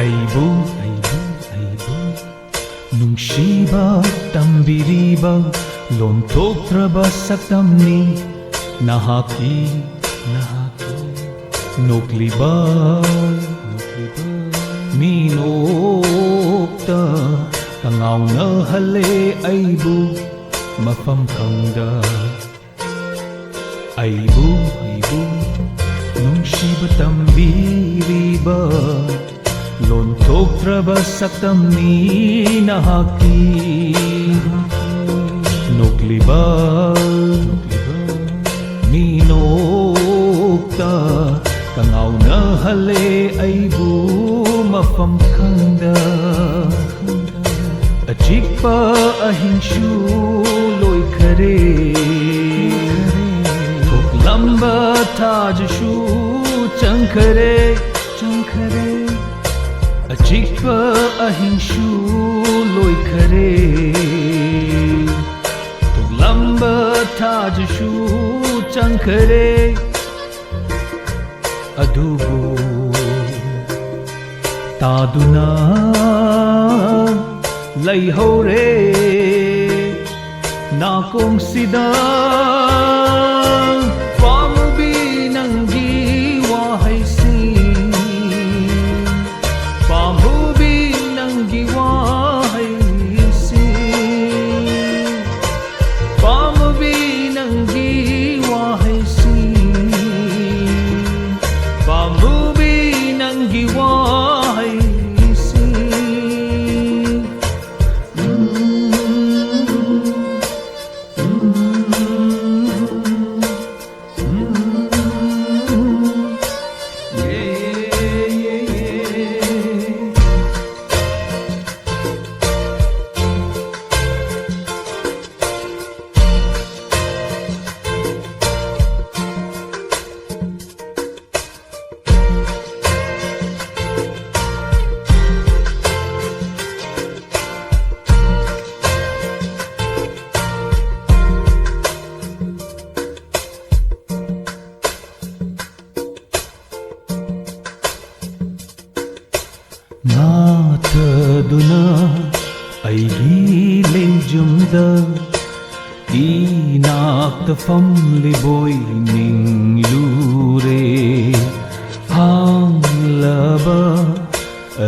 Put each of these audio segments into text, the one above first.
Aibu, nungsiba tambiriba lontokraba saktamni nahaki nokliba minokta tangaw na hale aibu mafam khangda aibu nungsiba tambiriba lontokraba saktamni nahaki nokliba minokta tangaw na hale aibu mafam khangda achikpa ahinshu loi khare thoklamba thajshu changkhare achikpa ahinshu loi khare thoklamba thajshu changkhare adubu taduna laihore nakong sida pamubi nanggi wahay sin pamubi nanggi wahay sin pamubi nanggi wahay sin pamubi nanggi wahay Nataduna aigi lenjumda inakta famliboy ninglure hanglaba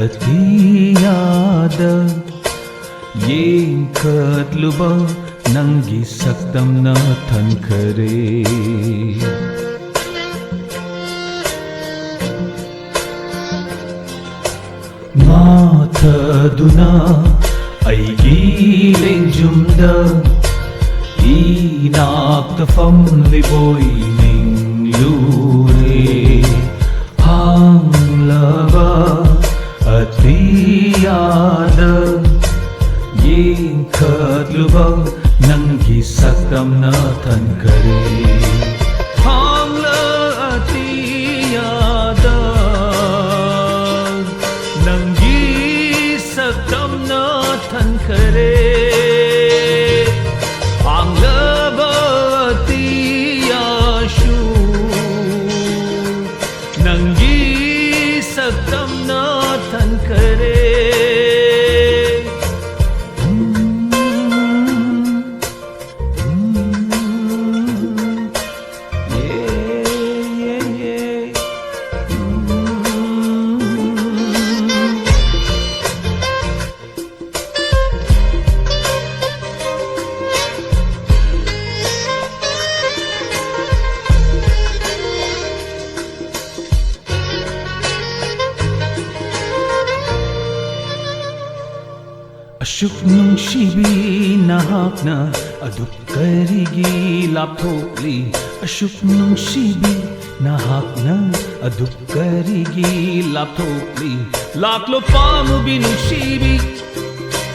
atiyada yengkatluba nanggi saktam na thankare Mataduna aigi lenjumda inakta famliboy ninglure hanglaba atiyada yengkatluba nanggi saktam na thankare hangla atiyada nanggi saktam na thankare hanglaba atiyashu nanggi saktam na thankare Ashuk nungsibi nahakna aduk karigi lapthokli Ashuk nungsibi nahakna aduk karigi lapthokli Laklo pamubi nungsibi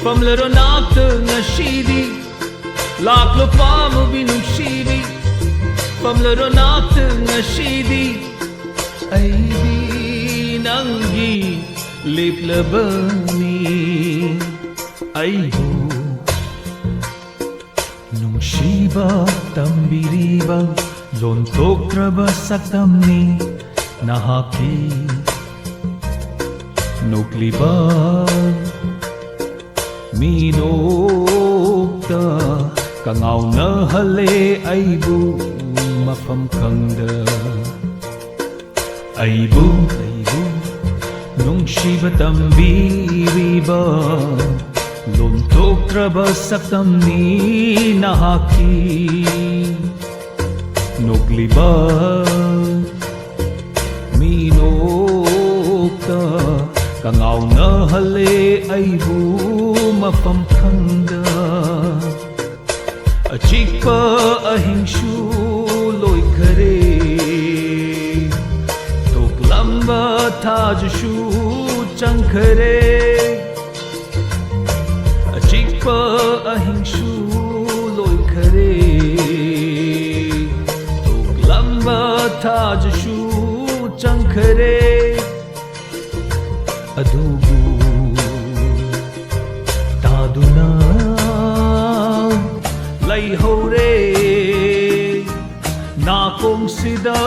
pamlaro nakta ngashidi Laklo pamubi nungsibi pamlaro nakta ngashidi Aibi nanggi liplabani aibu nungsiba tambiriba lontokraba saktamni nahaki ꯅꯣꯛꯂꯤꯕ ꯃꯤꯅꯣꯛꯇ ꯀꯉꯥꯎꯅꯍꯜꯂꯦ ꯑꯩꯕꯨ ꯃꯐꯝ ꯈꯪꯗ ꯑꯩꯕꯨ ꯅꯨꯡꯁꯤꯕ ꯇꯝꯕꯤꯔꯤꯕ ꯂꯣꯟꯊꯣꯛꯇ꯭ꯔꯕ ꯁꯛꯇꯝꯅꯤ ꯅꯍꯥꯛꯀꯤ ꯅꯣꯛꯂꯤꯕ ꯃꯤꯅꯣꯛꯇ ꯀꯉꯥꯎꯅꯍꯜꯂꯦ ꯑꯩꯕꯨ ꯃꯐꯝ ꯈꯪꯗ ꯑꯆꯤꯛꯄ ꯑꯍꯤꯡꯁꯨ ꯂꯣꯏꯈꯔꯦ ꯇꯣꯛꯂꯝꯕ ꯊꯥꯖꯁꯨ ꯆꯪꯈꯔꯦ ꯑꯆꯤꯛꯄ ꯑꯍꯤꯡꯁꯨ ꯂꯣꯏꯈꯔꯦ ꯇꯣꯛꯂꯝꯕ ꯊꯥꯖꯁꯨ ꯆꯪꯈꯔꯦ ꯑꯗꯨꯕꯨ ꯇꯥꯗꯨꯅ ꯂꯩꯍꯧꯔꯦ ꯅꯥꯀꯣꯡꯁꯤꯗ